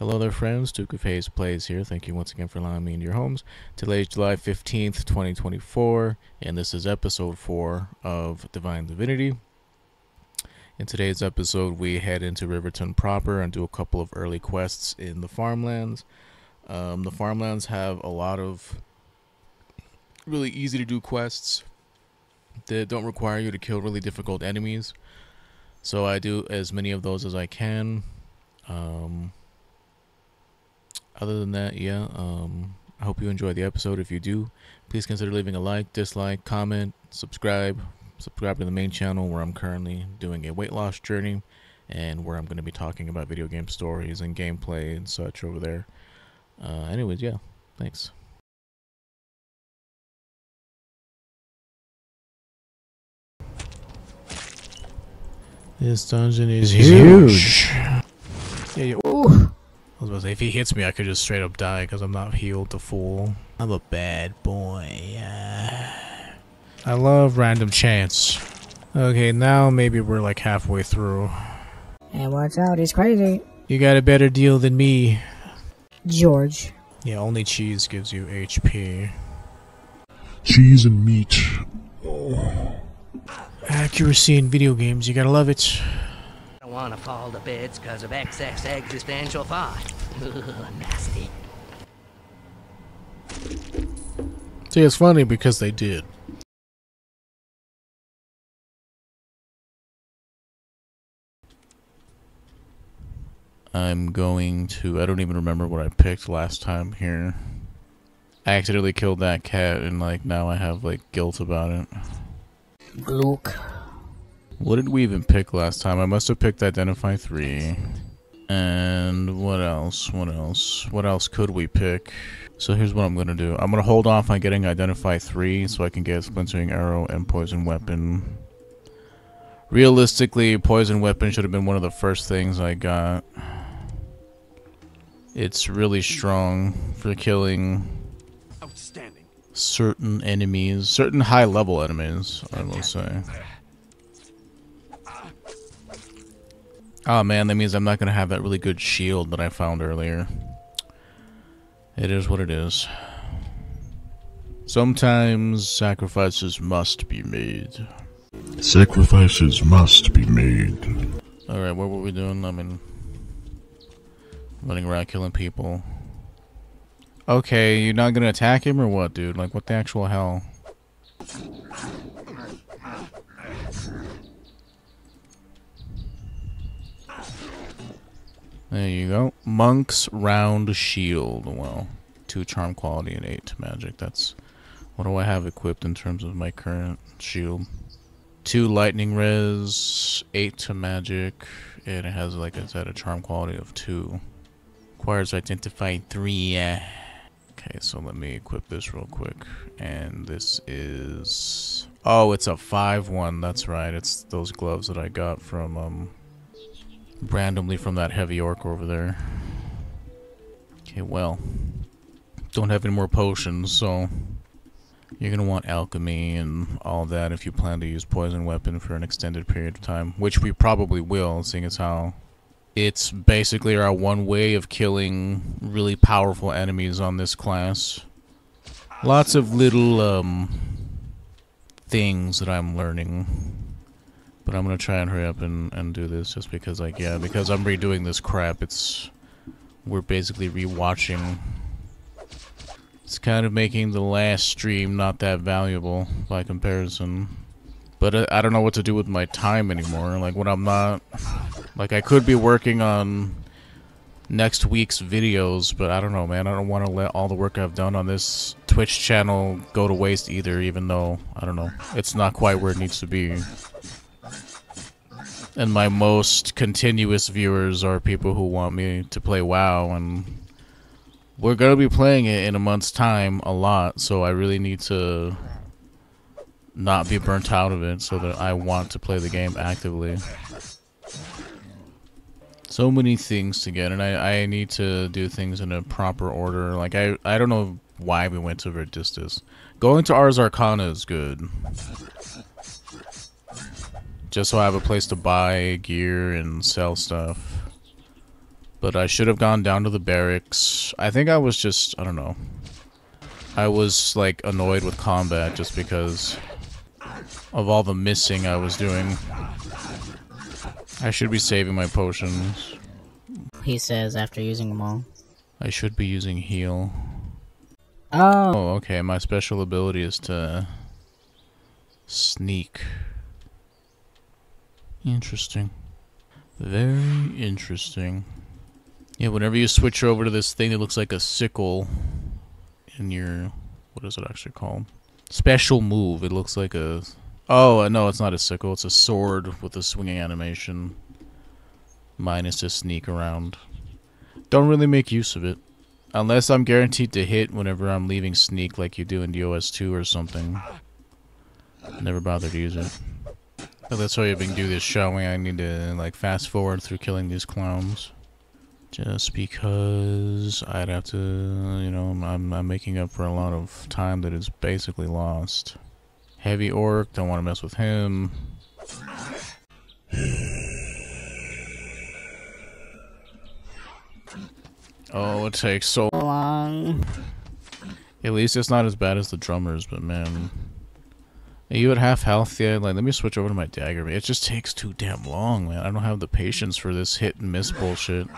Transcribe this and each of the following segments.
Hello there friends, Duke of Haze Plays here. Thank you once again for allowing me into your homes. Today is July 15th, 2024, and this is episode 4 of Divinity. In today's episode, we head into Riverton proper and do a couple of early quests in the Farmlands. The Farmlands have a lot of really easy to do quests that don't require you to kill really difficult enemies. So I do as many of those as I can. Other than that, yeah, I hope you enjoy the episode. If you do, please consider leaving a like, dislike, comment, subscribe to the main channel where I'm currently doing a weight loss journey and where I'm going to be talking about video game stories and gameplay and such over there. Anyways, yeah, thanks. This dungeon is huge. Yeah, ooh. I was about to say, if he hits me, I could just straight up die because I'm not healed to full. I'm a bad boy. I love random chance. Okay, now maybe we're like halfway through. And watch out, he's crazy. You got a better deal than me. George. Yeah, only cheese gives you HP. Cheese and meat. Accuracy in video games, you gotta love it. I don't want to fall to bits because of excess existential thought. Nasty. See, it's funny because they did. I'm going to... I don't even remember what I picked last time here. I accidentally killed that cat and like now I have like guilt about it. Luke. What did we even pick last time? I must have picked Identify 3. And what else? What else could we pick? So here's what I'm gonna do. I'm gonna hold off on getting Identify 3 so I can get Splintering Arrow and Poison Weapon. Realistically, Poison Weapon should have been one of the first things I got. It's really strong for killing certain enemies, certain high-level enemies, I will say. Oh man, that means I'm not gonna have that really good shield that I found earlier. It is what it is. Sometimes sacrifices must be made. Sacrifices must be made. Alright, what were we doing? I mean, running around killing people. Okay, you're not gonna attack him or what, dude? Like, what the actual hell? There you go. Monk's Round Shield. Well, 2 charm quality and 8 magic. That's... what do I have equipped in terms of my current shield? 2 lightning res, 8 to magic, and it has, like I said, a charm quality of 2. Requires Identify 3. Okay, so let me equip this real quick. And this is... oh, it's a 5-1. That's right. It's those gloves that I got from, randomly from that heavy orc over there. Okay, well, don't have any more potions, so you're gonna want alchemy and all that if you plan to use poison weapon for an extended period of time, which we probably will, seeing as how it's basically our one way of killing really powerful enemies on this class. Lots of little things that I'm learning. But I'm gonna try and hurry up and do this just because, like, yeah, because I'm redoing this crap, we're basically rewatching. It's kind of making the last stream not that valuable by comparison. But I don't know what to do with my time anymore. Like, when I'm not... like, I could be working on next week's videos, but I don't know, man. I don't want to let all the work I've done on this Twitch channel go to waste either, even though, I don't know, it's not quite where it needs to be. And my most continuous viewers are people who want me to play WoW, and we're gonna be playing it in a month's time a lot, so I really need to not be burnt out of it so that I want to play the game actively. So many things to get, and I need to do things in a proper order. Like, I don't know why we went to Verdistis. Going to Ars Arcana is good. Just so I have a place to buy gear and sell stuff. But I should have gone down to the barracks. I think I was just, I don't know. I was like annoyed with combat just because of all the missing I was doing. I should be saving my potions. He says after using them all. I should be using heal. Oh, Okay, my special ability is to sneak. Interesting. Very interesting. Yeah, whenever you switch over to this thing, it looks like a sickle in your... What is it actually called? Special move. It looks like a... Oh, no, it's not a sickle. It's a sword with a swinging animation. Mine is to sneak around. Don't really make use of it. Unless I'm guaranteed to hit whenever I'm leaving sneak like you do in DOS 2 or something. Never bother to use it. But that's why I've been doing this showing. I need to like fast forward through killing these clowns. Just because I'd have to, you know, I'm making up for a lot of time that is basically lost. Heavy orc, don't want to mess with him. Oh, it takes so long. At least it's not as bad as the drummers, but man. Are you at half health yet? Like, let me switch over to my dagger. It just takes too damn long, man. I don't have the patience for this hit and miss bullshit.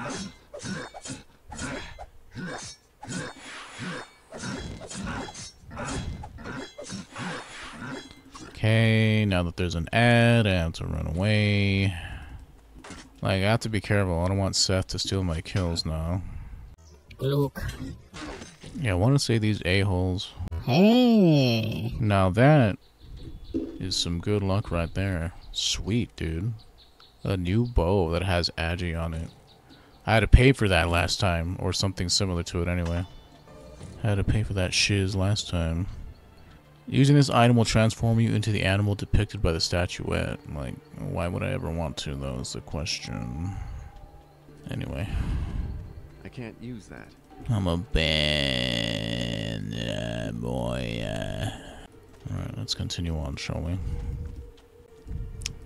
Okay, now that there's an ad, I have to run away. Like, I have to be careful. I don't want Seth to steal my kills now. Luke. Yeah, I want to say these a-holes. Hey. Now that is some good luck right there. Sweet, dude. A new bow that has agi on it. I had to pay for that last time, or something similar to it anyway. I had to pay for that shiz last time. Using this item will transform you into the animal depicted by the statuette. Like, why would I ever want to, though, is the question. Anyway. I can't use that. I'm a bad boy. Alright, let's continue on, shall we?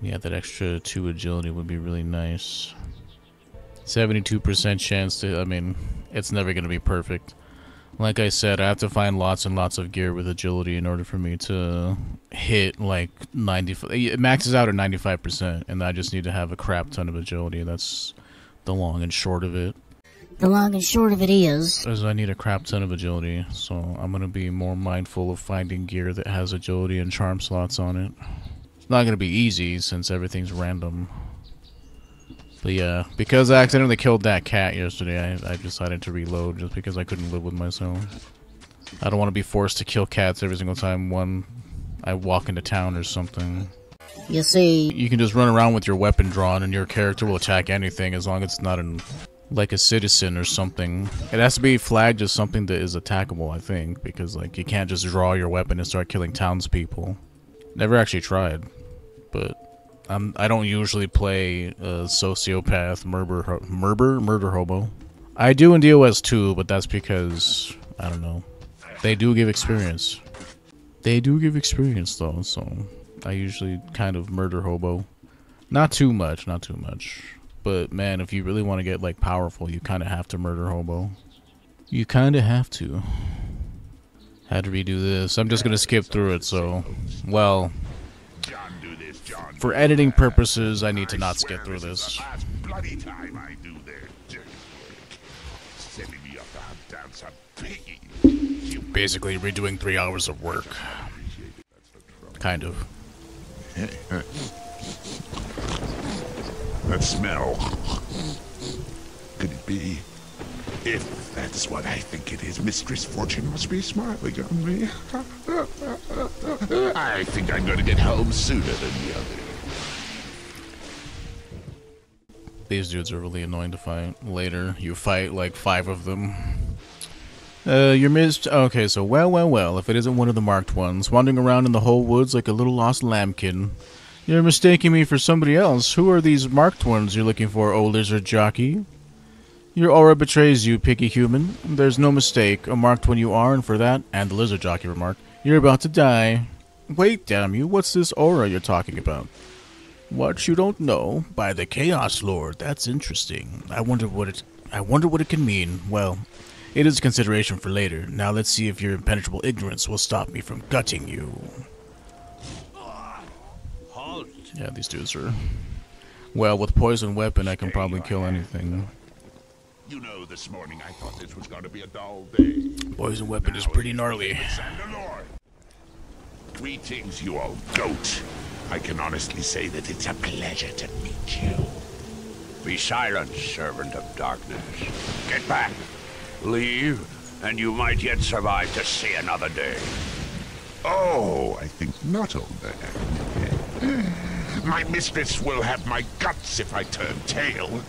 Yeah, that extra 2 agility would be really nice. 72% chance to, I mean, it's never going to be perfect. Like I said, I have to find lots and lots of gear with agility in order for me to hit like 95. It maxes out at 95%, and I just need to have a crap ton of agility. That's the long and short of it. The long and short of it is I need a crap ton of agility, so I'm going to be more mindful of finding gear that has agility and charm slots on it. It's not going to be easy since everything's random. But yeah, because I accidentally killed that cat yesterday, I decided to reload just because I couldn't live with myself. I don't want to be forced to kill cats every single time I walk into town or something. You see, You can just run around with your weapon drawn and your character will attack anything as long as it's not like a citizen or something. It has to be flagged as something that is attackable, I think, because like you can't just draw your weapon and start killing townspeople. Never actually tried, but I don't usually play a sociopath murder hobo. I do in DOS 2, but that's because I don't know. They do give experience. They do give experience though, so I usually kind of murder hobo. Not too much, not too much. But man, if you really want to get like powerful, you kind of have to murder hobo. You kind of have to. Had to redo this. I'm just gonna skip through it, so well. For editing purposes, I need to not skip through this. Basically redoing 3 hours of work. Kind of. That smell. Could it be? If that's what I think it is, Mistress Fortune must be smiling on me. I think I'm going to get home sooner than the others. These dudes are really annoying to fight. Later, you fight like 5 of them. You're missed. Okay, so well, if it isn't one of the marked ones, wandering around in the whole woods like a little lost lambkin. You're mistaking me for somebody else. Who are these marked ones you're looking for, oh lizard jockey? Your aura betrays you, picky human. There's no mistake. A marked one you are, and for that, and the lizard jockey remarked, you're about to die. Wait, damn you, what's this aura you're talking about? What, you don't know? By the Chaos Lord, that's interesting. I wonder what I wonder what it can mean. Well, it is a consideration for later. Now let's see if your impenetrable ignorance will stop me from gutting you. Halt! Yeah, these dudes are... Well, with poison weapon, I can probably kill anything. You know, this morning I thought this was going to be a dull day. Poison weapon is pretty gnarly. Greetings, you old goat. I can honestly say that it's a pleasure to meet you. Be silent, servant of darkness. Get back. Leave, and you might yet survive to see another day. Oh, I think not, old man. My mistress will have my guts if I turn tail.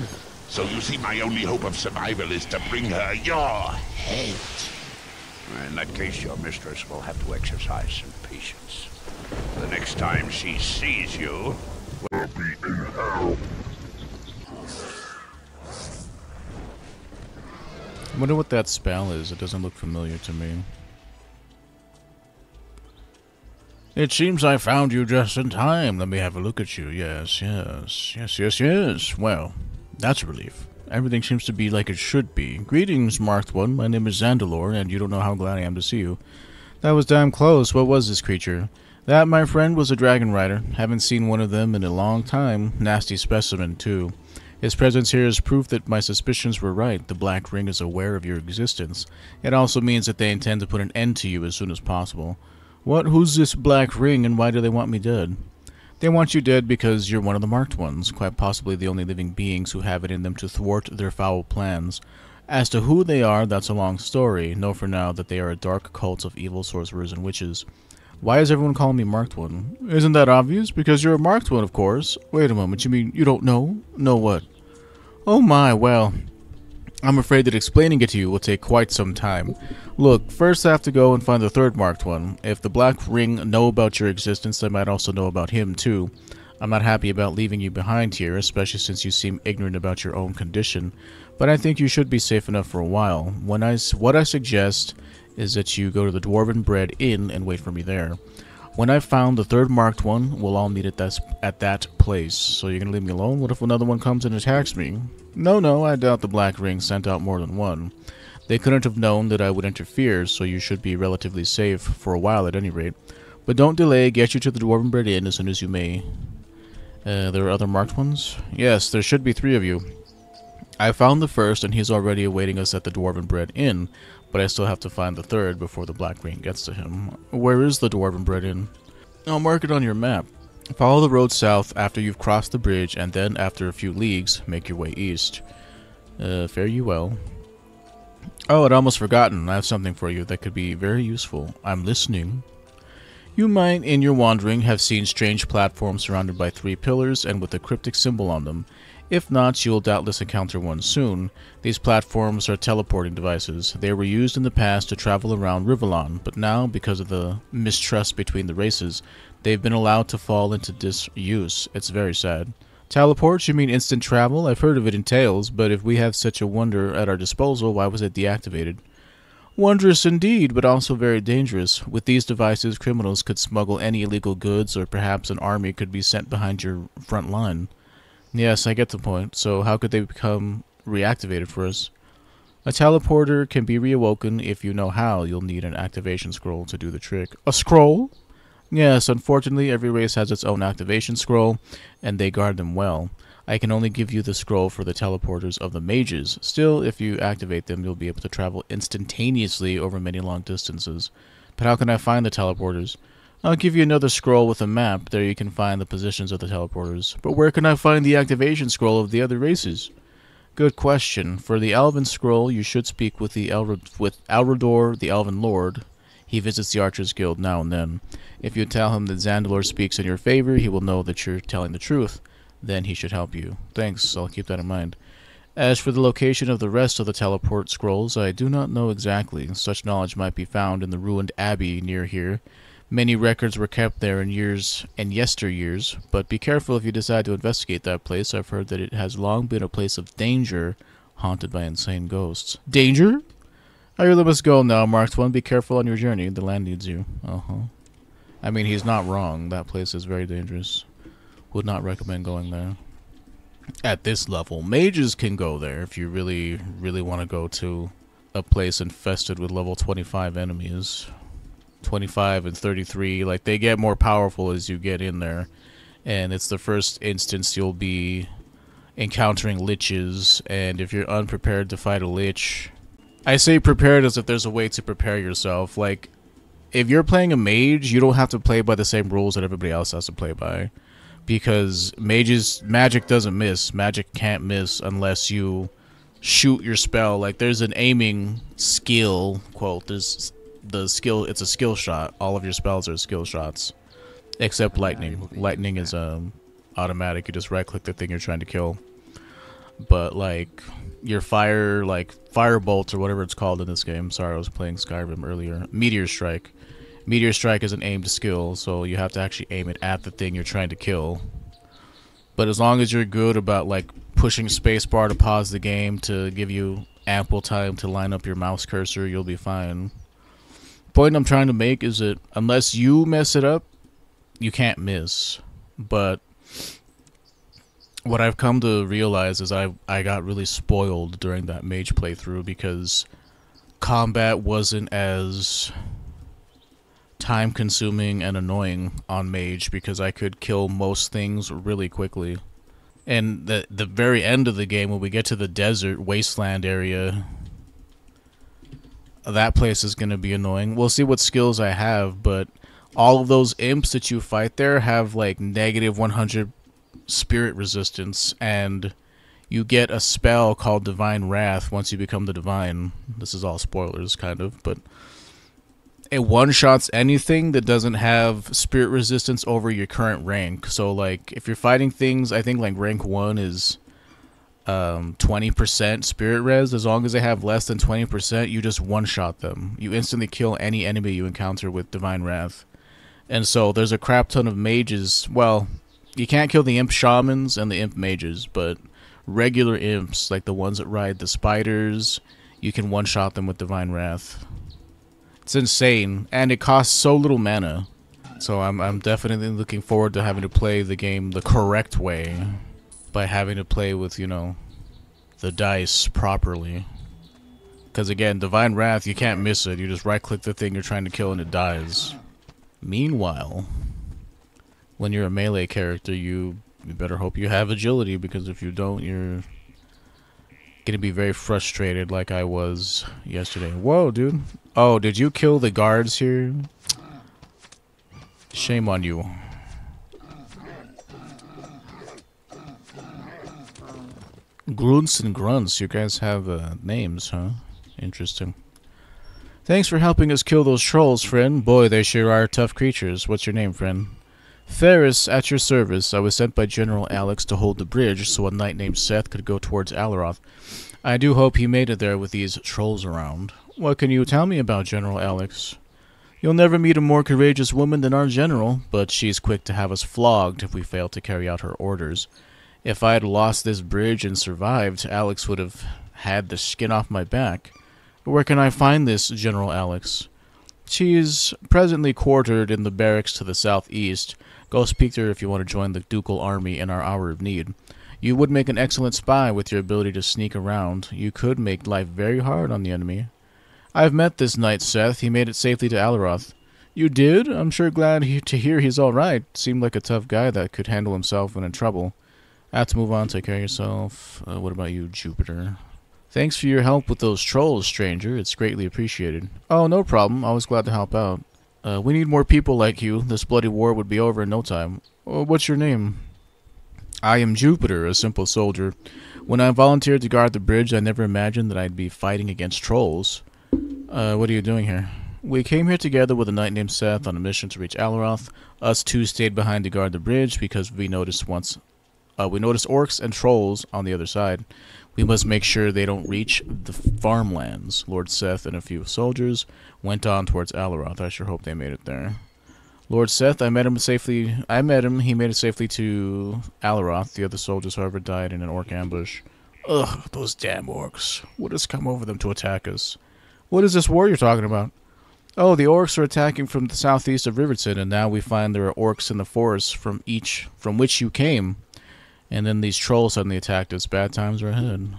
So you see, my only hope of survival is to bring her your head. In that case, your mistress will have to exercise some patience. The next time she sees you, Will be in hell. I wonder what that spell is. It doesn't look familiar to me. It seems I found you just in time. Let me have a look at you. Yes. Well, that's a relief. Everything seems to be like it should be. Greetings, Marked One. My name is Zandalor, and you don't know how glad I am to see you. That was damn close. What was this creature? That, my friend, was a dragon rider. Haven't seen one of them in a long time. Nasty specimen, too. His presence here is proof that my suspicions were right. The Black Ring is aware of your existence. It also means that they intend to put an end to you as soon as possible. What? Who's this Black Ring, and why do they want me dead? They want you dead because you're one of the Marked Ones, quite possibly the only living beings who have it in them to thwart their foul plans. As to who they are, that's a long story. Know for now that they are a dark cult of evil sorcerers and witches. Why is everyone calling me Marked One? Isn't that obvious? Because you're a Marked One, of course. Wait a moment, you mean you don't know? Know what? Oh my, well, I'm afraid that explaining it to you will take quite some time. Look, first I have to go and find the third Marked One. If the Black Ring know about your existence, they might also know about him, too. I'm not happy about leaving you behind here, especially since you seem ignorant about your own condition, but I think you should be safe enough for a while. What I suggest is that you go to the Dwarven Bread Inn and wait for me there. When I've found the third Marked One, we'll all meet at that place. So you're gonna leave me alone? What if another one comes and attacks me? No, I doubt the Black Ring sent out more than one. They couldn't have known that I would interfere, so you should be relatively safe for a while at any rate. But don't delay, get you to the Dwarven Bread Inn as soon as you may. There are other Marked Ones? Yes, there should be 3 of you. I found the first, and he's already awaiting us at the Dwarven Bread Inn, but I still have to find the third before the Black Ring gets to him. Where is the Dwarven Bread Inn? I'll mark it on your map. Follow the road south after you've crossed the bridge, and then, after a few leagues, make your way east. Fare you well. Oh, I'd almost forgotten. I have something for you that could be very useful. I'm listening. You might, in your wandering, have seen strange platforms surrounded by 3 pillars and with a cryptic symbol on them. If not, you'll doubtless encounter one soon. These platforms are teleporting devices. They were used in the past to travel around Rivalon, but now, because of the mistrust between the races, they've been allowed to fall into disuse. It's very sad. Teleport? You mean instant travel? I've heard of it in tales, but if we have such a wonder at our disposal, why was it deactivated? Wondrous indeed, but also very dangerous. With these devices, criminals could smuggle any illegal goods, or perhaps an army could be sent behind your front line. Yes, I get the point. So how could they become reactivated for us? A teleporter can be reawoken if you know how. You'll need an activation scroll to do the trick. A scroll? Yes, unfortunately every race has its own activation scroll, and they guard them well. I can only give you the scroll for the teleporters of the mages. Still, if you activate them, you'll be able to travel instantaneously over many long distances. But how can I find the teleporters? I'll give you another scroll with a map. There you can find the positions of the teleporters. But where can I find the activation scroll of the other races? Good question. For the Elven scroll, you should speak with Alredor, the Elven Lord. He visits the Archers Guild now and then. If you tell him that Zandalor speaks in your favor, he will know that you're telling the truth. Then he should help you. Thanks, I'll keep that in mind. As for the location of the rest of the teleport scrolls, I do not know exactly. Such knowledge might be found in the ruined abbey near here. Many records were kept there in yesteryears, but be careful if you decide to investigate that place. I've heard that it has long been a place of danger, haunted by insane ghosts. Danger? I really must go now, Marked One. Be careful on your journey. The land needs you. I mean, he's not wrong. That place is very dangerous. Would not recommend going there. at this level. Mages can go there if you really, really want to go to a place infested with level 25 enemies. 25 and 33, like, they get more powerful as you get in there. And it's the first instance you'll be encountering liches, and if you're unprepared to fight a lich... I say prepared as if there's a way to prepare yourself. Like, if you're playing a mage, you don't have to play by the same rules that everybody else has to play by. Because magic doesn't miss. Magic can't miss unless you shoot your spell. Like, there's an aiming skill, quote, there's the skill, it's a skill shot. All of your spells are skill shots. Except lightning. Lightning is automatic. You just right click the thing you're trying to kill. But like your fire, like firebolt or whatever it's called in this game. Sorry, I was playing Skyrim earlier. Meteor strike. Meteor strike is an aimed skill, so you have to actually aim it at the thing you're trying to kill. But as long as you're good about like pushing spacebar to pause the game to give you ample time to line up your mouse cursor, you'll be fine. Point I'm trying to make is that unless you mess it up, you can't miss. But what I've come to realize is I got really spoiled during that mage playthrough because combat wasn't as time consuming and annoying on mage because I could kill most things really quickly. And the very end of the game, when we get to the desert wasteland area, that place is going to be annoying. We'll see what skills I have, but all of those imps that you fight there have like negative 100 spirit resistance, and you get a spell called Divine Wrath once you become the Divine. This is all spoilers, kind of, but it one-shots anything that doesn't have spirit resistance over your current rank. So, like, if you're fighting things, I think, like, rank 1 is 20% spirit res. As long as they have less than 20%, you just one-shot them. You instantly kill any enemy you encounter with Divine Wrath. And so, there's a crap ton of mages. Well, you can't kill the imp shamans and the imp mages, but regular imps, like the ones that ride the spiders, you can one-shot them with Divine Wrath. It's insane, and it costs so little mana. So I'm definitely looking forward to having to play the game the correct way, by having to play with, you know, the dice properly. Because again, Divine Wrath, you can't miss it. You just right-click the thing you're trying to kill and it dies. Meanwhile, when you're a melee character, you better hope you have agility, because if you don't, you're gonna be very frustrated like I was yesterday. Whoa, dude. Oh, did you kill the guards here? Shame on you. Grunts and grunts, you guys have names, huh? Interesting. Thanks for helping us kill those trolls, friend. Boy, they sure are tough creatures. What's your name, friend? Ferris, at your service. I was sent by General Alex to hold the bridge so a knight named Seth could go towards Alaroth. I do hope he made it there with these trolls around. What can you tell me about General Alex? You'll never meet a more courageous woman than our general, but she's quick to have us flogged if we fail to carry out her orders. If I had lost this bridge and survived, Alex would have had the skin off my back. Where can I find this General Alex? She's presently quartered in the barracks to the southeast. Go speak to her if you want to join the ducal army in our hour of need. You would make an excellent spy with your ability to sneak around. You could make life very hard on the enemy. I've met this knight, Seth. He made it safely to Alaroth. You did? I'm sure glad to hear he's alright. Seemed like a tough guy that could handle himself when in trouble. I have to move on. Take care of yourself. What about you, Jupiter? Thanks for your help with those trolls, stranger. It's greatly appreciated. Oh, no problem. I was glad to help out. We need more people like you. This bloody war would be over in no time. What's your name? I am Jupiter, a simple soldier. When I volunteered to guard the bridge, I never imagined that I'd be fighting against trolls. What are you doing here? We came here together with a knight named Seth on a mission to reach Alaroth. Us two stayed behind to guard the bridge because we noticed orcs and trolls on the other side. We must make sure they don't reach the Farmlands. Lord Seth and a few soldiers went on towards Alaroth. I sure hope they made it there. Lord Seth, I met him. He made it safely to Alaroth. The other soldiers, however, died in an orc ambush. Ugh, those damn orcs. What has come over them to attack us? What is this war you're talking about? Oh, the orcs are attacking from the southeast of Riverton, and now we find there are orcs in the forest from which you came. And then these trolls suddenly attacked us. Bad times are ahead.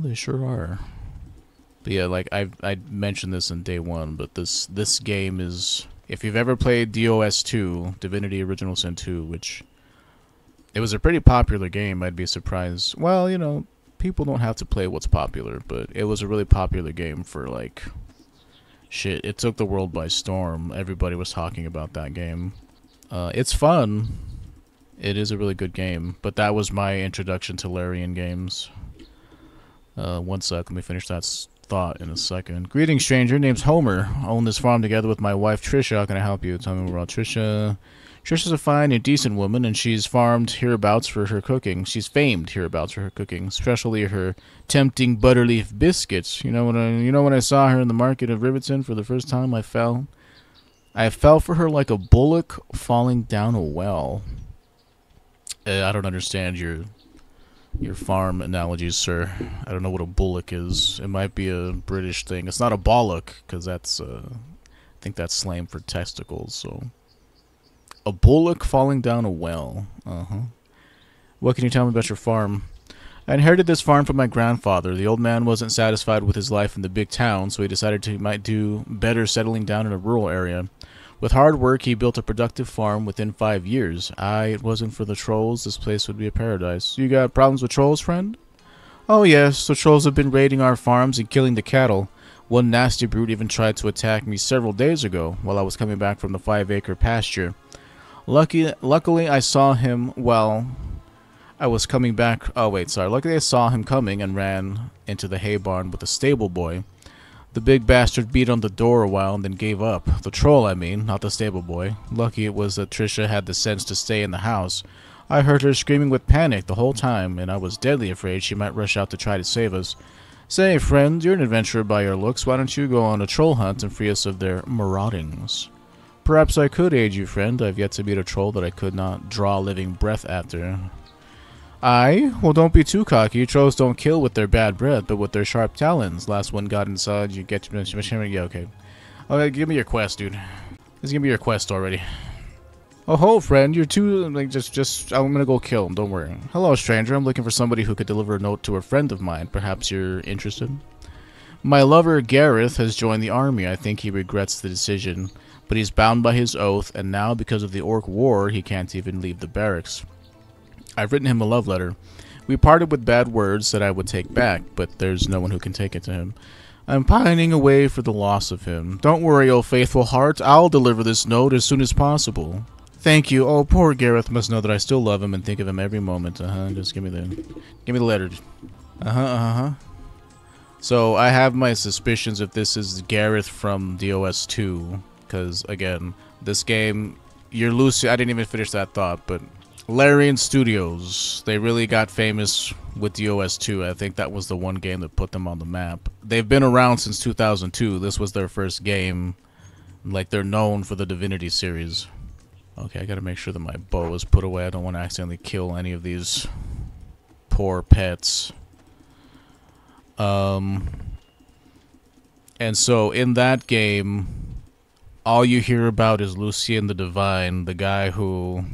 They sure are. But yeah, like I mentioned this in day one, but this game is, if you've ever played DOS 2, Divinity Original Sin 2, which it was a pretty popular game, I'd be surprised. Well, you know, people don't have to play what's popular, but it was a really popular game for like shit. It took the world by storm. Everybody was talking about that game. It's fun. It is a really good game, but that was my introduction to Larian games. One sec, let me finish that thought in a second. Greetings, stranger. Name's Homer. I own this farm together with my wife, Trisha. How can I help you? Tell me more about Trisha. Trisha's a fine and decent woman, and she's farmed hereabouts for her cooking. She's famed hereabouts for her cooking, especially her tempting butterleaf biscuits. You know when I saw her in the market of Riverton for the first time, I fell for her like a bullock falling down a well. I don't understand your farm analogies, sir. I don't know what a bullock is. It might be a British thing. It's not a bollock, because that's, I think that's slang for testicles, so. A bullock falling down a well. What can you tell me about your farm? I inherited this farm from my grandfather. The old man wasn't satisfied with his life in the big town, so he decided he might do better settling down in a rural area. With hard work, he built a productive farm within 5 years. It wasn't for the trolls, this place would be a paradise. You got problems with trolls, friend? Oh yes, the trolls have been raiding our farms and killing the cattle. One nasty brute even tried to attack me several days ago while I was coming back from the 5-acre pasture. Luckily, I saw him while I was coming back. Oh wait, sorry. Luckily, I saw him coming and ran into the hay barn with a stable boy. The big bastard beat on the door a while and then gave up. The troll, I mean, not the stable boy. Lucky it was that Trisha had the sense to stay in the house. I heard her screaming with panic the whole time, and I was deadly afraid she might rush out to try to save us. Say, friend, you're an adventurer by your looks. Why don't you go on a troll hunt and free us of their maraudings? Perhaps I could aid you, friend. I've yet to meet a troll that I could not draw living breath after. Aye? Well, don't be too cocky. Trolls don't kill with their bad breath, but with their sharp talons. Last one got inside, you get... Yeah, okay. Okay, give me your quest, dude. Just give me your quest already. Oh, ho, friend. You're too... Like, just... I'm gonna go kill him. Don't worry. Hello, stranger. I'm looking for somebody who could deliver a note to a friend of mine. Perhaps you're interested? My lover, Gareth, has joined the army. I think he regrets the decision. But he's bound by his oath, and now, because of the Orc War, he can't even leave the barracks. I've written him a love letter. We parted with bad words that I would take back, but there's no one who can take it to him. I'm pining away for the loss of him. Don't worry, oh faithful heart. I'll deliver this note as soon as possible. Thank you. Oh, poor Gareth must know that I still love him and think of him every moment. Just give me the letter. So I have my suspicions if this is Gareth from DOS 2, because again, this game, you're Lucy. I didn't even finish that thought, but Larian Studios, they really got famous with DOS 2. I think that was the one game that put them on the map. They've been around since 2002. This was their first game. Like, they're known for the Divinity series. Okay, I gotta make sure that my bow is put away. I don't want to accidentally kill any of these poor pets. And so in that game, all you hear about is Lucien the Divine, the guy who...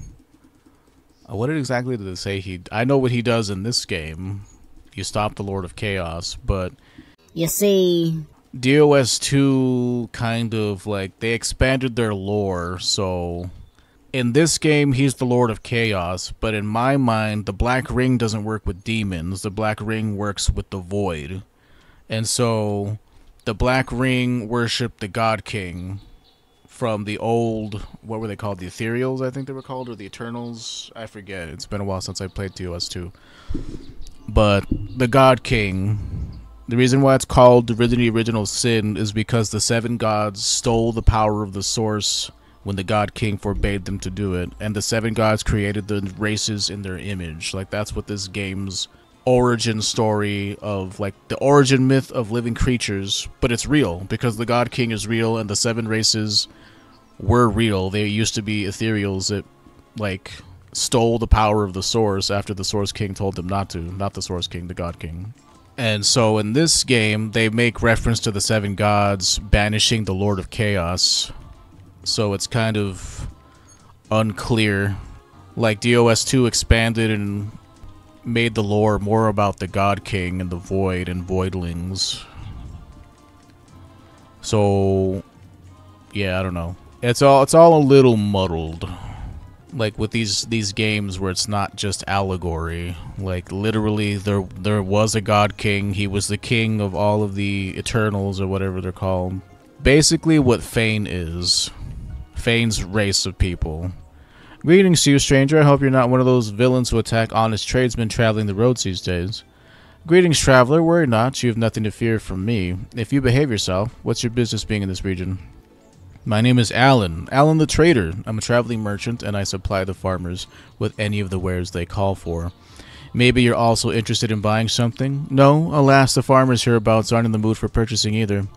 What exactly did it say I know what he does in this game. You stop the Lord of Chaos, but... You see... DOS 2 kind of, like, they expanded their lore, so... In this game, he's the Lord of Chaos, but in my mind, the Black Ring doesn't work with demons. The Black Ring works with the Void. And so, the Black Ring worshipped the God King from the old, what were they called? The Ethereals, I think they were called, or the Eternals? I forget. It's been a while since I played DOS 2. But the God King, the reason why it's called Divinity Original Sin is because the 7 gods stole the power of the Source when the God King forbade them to do it, and the 7 gods created the races in their image. Like, that's what this game's origin story of, like, the origin myth of living creatures, but it's real, because the God King is real, and the 7 races were real. They used to be ethereals that, like, stole the power of the Source after the Source King told them not to. Not the Source King, the God King. And so in this game, they make reference to the 7 gods banishing the Lord of Chaos. So it's kind of unclear Like, DOS 2 expanded and made the lore more about the God King and the Void and Voidlings. So, yeah, I don't know. It's all a little muddled. Like with these games where it's not just allegory. Like literally there was a God King. He was the king of all of the Eternals or whatever they're called. Basically what Fane is. Fane's race of people. Greetings to you, stranger. I hope you're not one of those villains who attack honest tradesmen traveling the roads these days. Greetings, traveler. Worry not. You have nothing to fear from me. If you behave yourself, what's your business being in this region? My name is Alan. Alan the Trader. I'm a traveling merchant, and I supply the farmers with any of the wares they call for. Maybe you're also interested in buying something? No, alas, the farmers hereabouts aren't in the mood for purchasing either.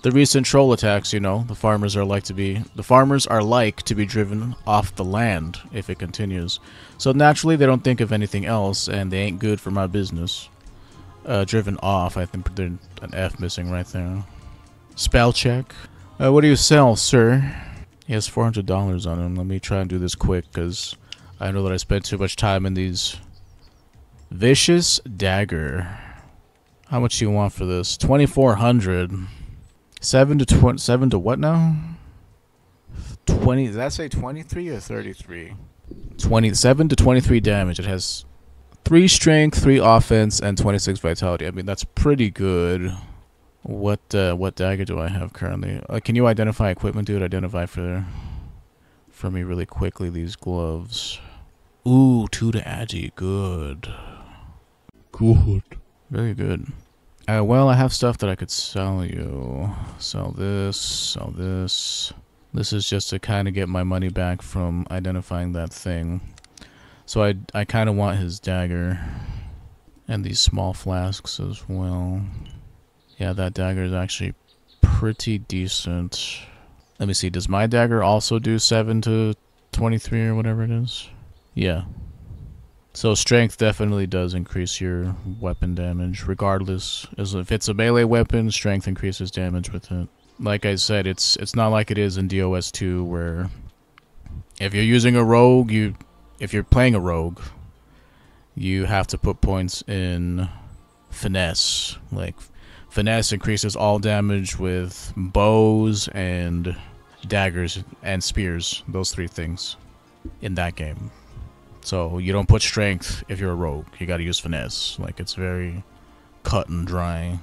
The recent troll attacks, you know, the farmers are like to be driven off the land if it continues. So naturally, they don't think of anything else, and they ain't good for my business. Driven off. I think there's an F missing right there. Spell check. What do you sell, sir? He has $400 on him. Let me try and do this quick, because I know that I spent too much time in these. Vicious Dagger. How much do you want for this? 2,400. 7 to what now? 20. Did that say 23 or 33? 27 to 23 damage. It has 3 strength, 3 offense, and 26 vitality. I mean, that's pretty good. What dagger do I have currently? Can you identify equipment, dude? Identify for me really quickly these gloves. Ooh, 2 to Agi. Good. Good. Very good. Well, I have stuff that I could sell you. Sell this, sell this. This is just to kind of get my money back from identifying that thing. So I kind of want his dagger. And these small flasks as well. Yeah, that dagger is actually pretty decent. Let me see, does my dagger also do 7 to 23 or whatever it is? Yeah. So strength definitely does increase your weapon damage, regardless. As if it's a melee weapon, strength increases damage with it. Like I said, it's not like it is in DOS 2, where if you're using a rogue, if you're playing a rogue, you have to put points in finesse. Like finesse increases all damage with bows and daggers and spears, those 3 things in that game. So you don't put strength if you're a rogue. You gotta use finesse. Like, it's very cut and dry.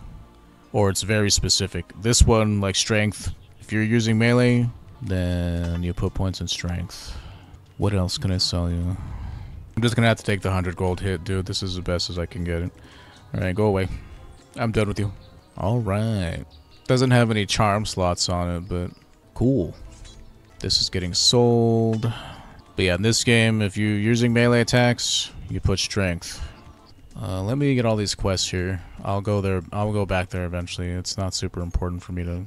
Or it's very specific. This one, like strength, if you're using melee, then you put points in strength. What else can I sell you? I'm just gonna have to take the 100 gold hit, dude. This is the best as I can get it. Alright, go away. I'm done with you. Alright. Doesn't have any charm slots on it, but cool. This is getting sold. But yeah, in this game, if you're using melee attacks, you put strength. Let me get all these quests here. I'll go there. I'll go back there eventually. It's not super important for me to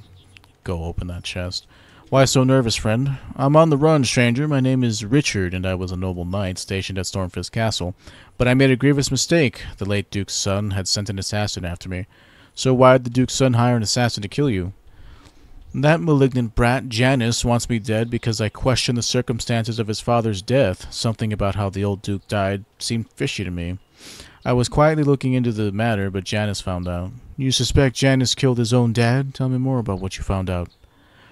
go open that chest. Why so nervous, friend? I'm on the run, stranger. My name is Richard, and I was a noble knight stationed at Stormfist Castle. But I made a grievous mistake. The late Duke's son had sent an assassin after me. So why did the Duke's son hire an assassin to kill you? That malignant brat, Janice, wants me dead because I question the circumstances of his father's death. Something about how the old Duke died seemed fishy to me. I was quietly looking into the matter, but Janice found out. You suspect Janice killed his own dad? Tell me more about what you found out.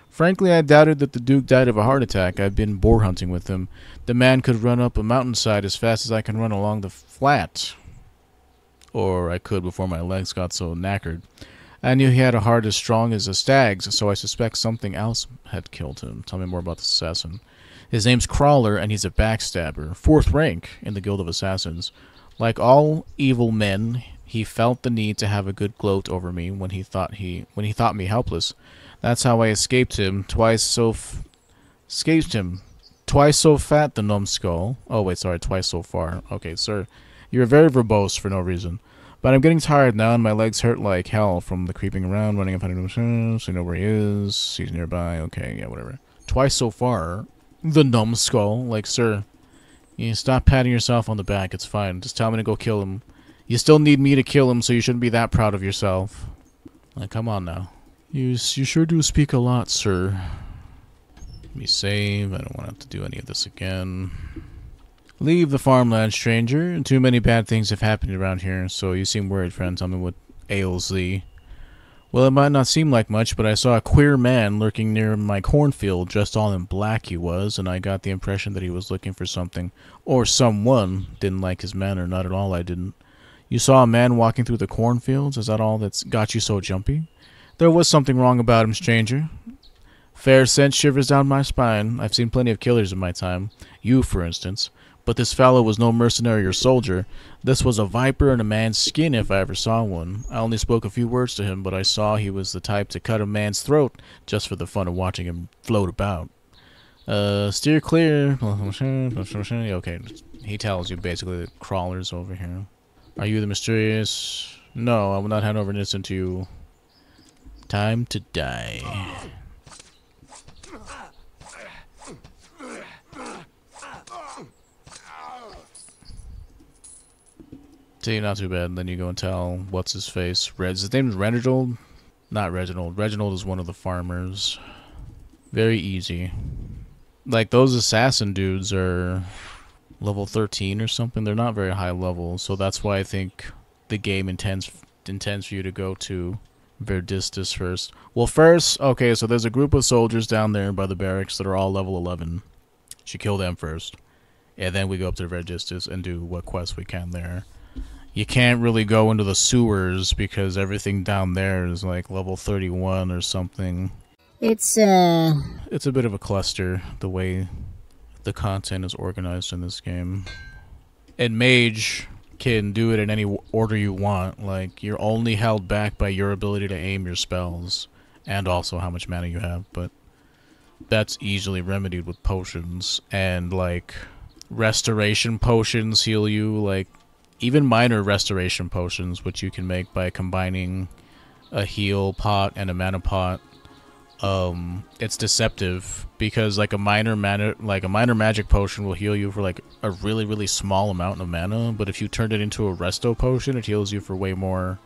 Frankly, I doubted that the Duke died of a heart attack. I've been boar hunting with him. The man could run up a mountainside as fast as I can run along the flat. Or I could before my legs got so knackered. I knew he had a heart as strong as a stag's, so I suspect something else had killed him. Tell me more about this assassin. His name's Crawler, and he's a backstabber. 4th rank in the Guild of Assassins. Like all evil men, he felt the need to have a good gloat over me when he thought me helpless. That's how I escaped him. Twice so fat, the numbskull. Oh wait, sorry, twice so far. Okay, sir, you're very verbose for no reason. But I'm getting tired now, and my legs hurt like hell from the creeping around, running up under the so you know where he is. He's nearby. Okay, yeah, whatever. Twice so far, the numbskull. Like, sir, you stop patting yourself on the back. It's fine. Just tell me to go kill him. You still need me to kill him, so you shouldn't be that proud of yourself. Like, come on now. You sure do speak a lot, sir. Let me save. I don't want to have to do any of this again. Leave the farmland, stranger. Too many bad things have happened around here, so you seem worried, friend. Tell me what ails thee. Well, it might not seem like much, but I saw a queer man lurking near my cornfield, dressed all in black he was, and I got the impression that he was looking for something. Or someone. Didn't like his manner, not at all I didn't. You saw a man walking through the cornfields? Is that all that's got you so jumpy? There was something wrong about him, stranger. Fair scent shivers down my spine. I've seen plenty of killers in my time. You, for instance. But this fellow was no mercenary or soldier. This was a viper in a man's skin if I ever saw one. I only spoke a few words to him, but I saw he was the type to cut a man's throat just for the fun of watching him float about. Steer clear. Okay, he tells you basically the crawlers over here. Are you the mysterious? No, I will not hand over an instant to you. Time to die. See, not too bad. And then you go and tell what's his face. His name is Reginald? Not Reginald. Reginald is one of the farmers. Very easy. Like, those assassin dudes are level 13 or something. They're not very high level, so that's why I think the game intends for you to go to Verdistus first. Well, first, okay, so there's a group of soldiers down there by the barracks that are all level 11. Should kill them first. And then we go up to Verdistus and do what quests we can there. You can't really go into the sewers because everything down there is like level 31 or something. It's a bit of a cluster, the way the content is organized in this game. And Mage can do it in any order you want. Like, you're only held back by your ability to aim your spells, and also how much mana you have, but that's easily remedied with potions. And, like, restoration potions heal you, like, even minor restoration potions, which you can make by combining a heal pot and a mana pot. It's deceptive because like a minor magic potion will heal you for like a really, really small amount of mana, but if you turn it into a resto potion, it heals you for way more.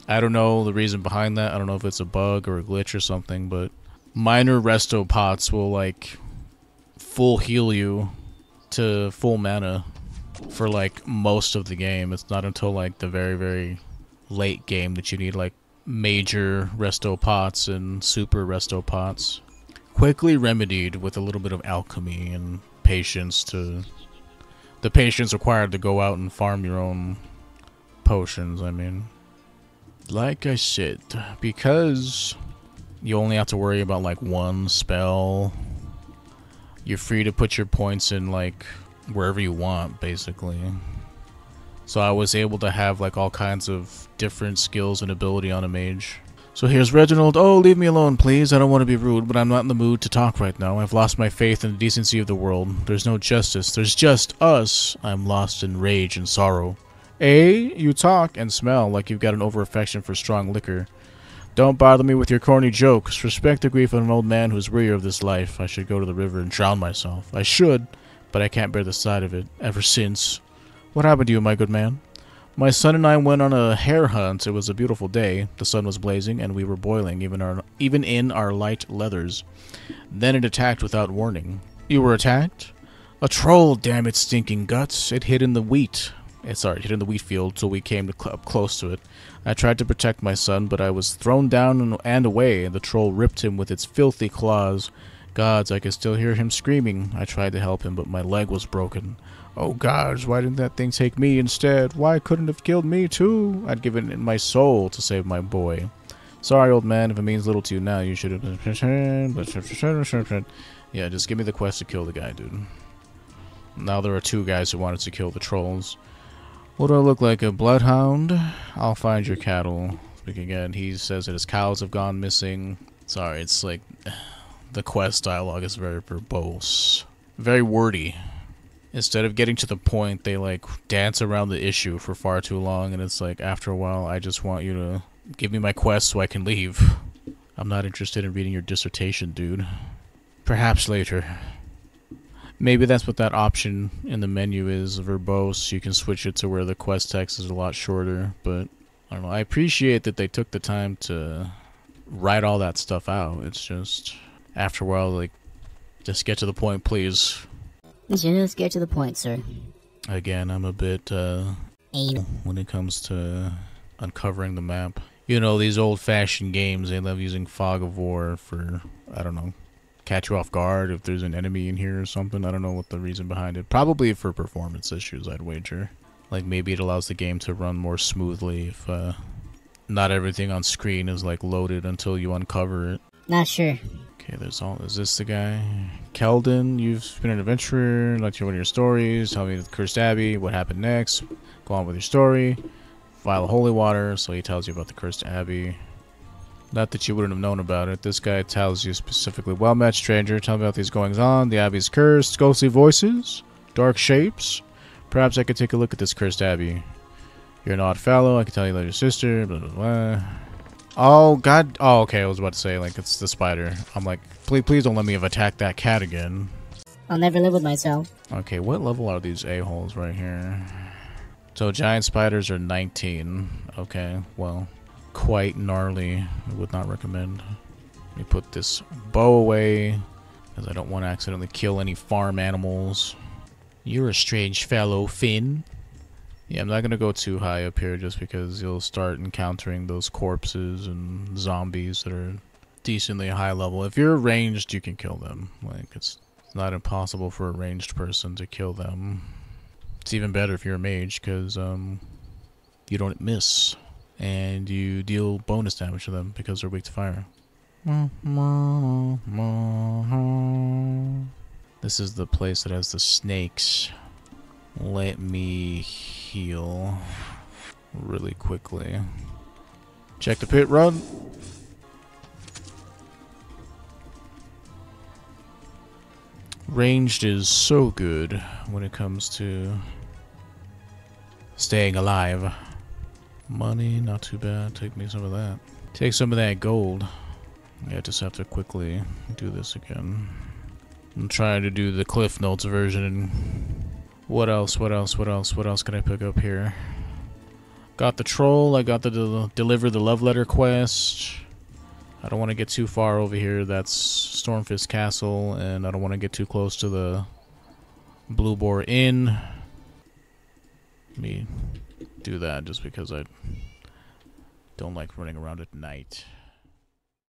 I don't know the reason behind that. I don't know if it's a bug or a glitch or something, but minor resto pots will like full heal you to full mana for like most of the game. It's not until like the very, very late game that you need like major resto pots and super resto pots. Quickly remedied with a little bit of alchemy and patience, to the patience required to go out and farm your own potions. I mean, like I said, because you only have to worry about like one spell, you're free to put your points in like wherever you want, basically. So I was able to have like all kinds of different skills and ability on a mage. So here's Reginald. Oh, leave me alone, please. I don't want to be rude, but I'm not in the mood to talk right now. I've lost my faith in the decency of the world. There's no justice. There's just us. I'm lost in rage and sorrow. You talk and smell like you've got an over-affection for strong liquor. Don't bother me with your corny jokes. Respect the grief of an old man who's weary of this life. I should go to the river and drown myself. I should, but I can't bear the sight of it, ever since. What happened to you, my good man? My son and I went on a hare hunt. It was a beautiful day. The sun was blazing, and we were boiling, even in our light leathers. Then it attacked without warning. You were attacked? A troll, damn its stinking guts. It hid in the wheat. It hid in the wheat field, so we came up close to it. I tried to protect my son, but I was thrown down and away, and the troll ripped him with its filthy claws. Gods, I could still hear him screaming. I tried to help him, but my leg was broken. Oh gods, why didn't that thing take me instead? Why couldn't it have killed me too? I'd given it my soul to save my boy. Sorry, old man, if it means little to you now, you should have... Yeah, just give me the quest to kill the guy, dude. Now there are two guys who wanted to kill the trolls. What do I look like, a bloodhound? I'll find your cattle. Again, he says that his cows have gone missing. Sorry, it's like... The quest dialogue is very verbose. Very wordy. Instead of getting to the point, they like dance around the issue for far too long, and it's like, after a while, I just want you to give me my quest so I can leave. I'm not interested in reading your dissertation, dude. Perhaps later. Maybe that's what that option in the menu is, verbose. You can switch it to where the quest text is a lot shorter, but I don't know. I appreciate that they took the time to write all that stuff out. It's just, after a while, like, just get to the point, please. Just get to the point, sir. Again, I'm a bit Anal. when it comes to uncovering the map. You know, these old-fashioned games, they love using fog of war for, I don't know, catch you off guard if there's an enemy in here or something. I don't know what the reason behind it. Probably for performance issues, I'd wager. Like, maybe it allows the game to run more smoothly if not everything on screen is, like, loaded until you uncover it. Not sure. Okay, is this the guy? Keldon, you've been an adventurer, like one of your stories, tell me the Cursed Abbey, what happened next, go on with your story, vial of holy water, so he tells you about the Cursed Abbey. Not that you wouldn't have known about it, this guy tells you specifically, well met stranger, tell me about these goings on, the Abbey's cursed, ghostly voices, dark shapes, perhaps I could take a look at this Cursed Abbey. You're an odd fellow, I can tell you about your sister, blah blah blah. Oh, God. Oh, okay, I was about to say, like, it's the spider. I'm like, please don't let me have attacked that cat again. I'll never live with myself. Okay, what level are these a-holes right here? So, giant spiders are 19. Okay, well, quite gnarly. I would not recommend. Let me put this bow away, because I don't want to accidentally kill any farm animals. You're a strange fellow, Finn. Yeah, I'm not going to go too high up here just because you'll start encountering those corpses and zombies that are decently high level. If you're ranged, you can kill them. Like, it's not impossible for a ranged person to kill them. It's even better if you're a mage because you don't miss. And you deal bonus damage to them because they're weak to fire. This is the place that has the snakes. Let me heal really quickly. Check the pit, run. Ranged is so good when it comes to staying alive. Money, not too bad. Take me some of that. Take some of that gold. I just have to quickly do this again. I'm trying to do the Cliff Notes version. What else can I pick up here? Got the troll, I got the deliver the love letter quest. I don't want to get too far over here, that's Stormfist Castle, and I don't want to get too close to the Blue Boar Inn. Let me do that just because I don't like running around at night.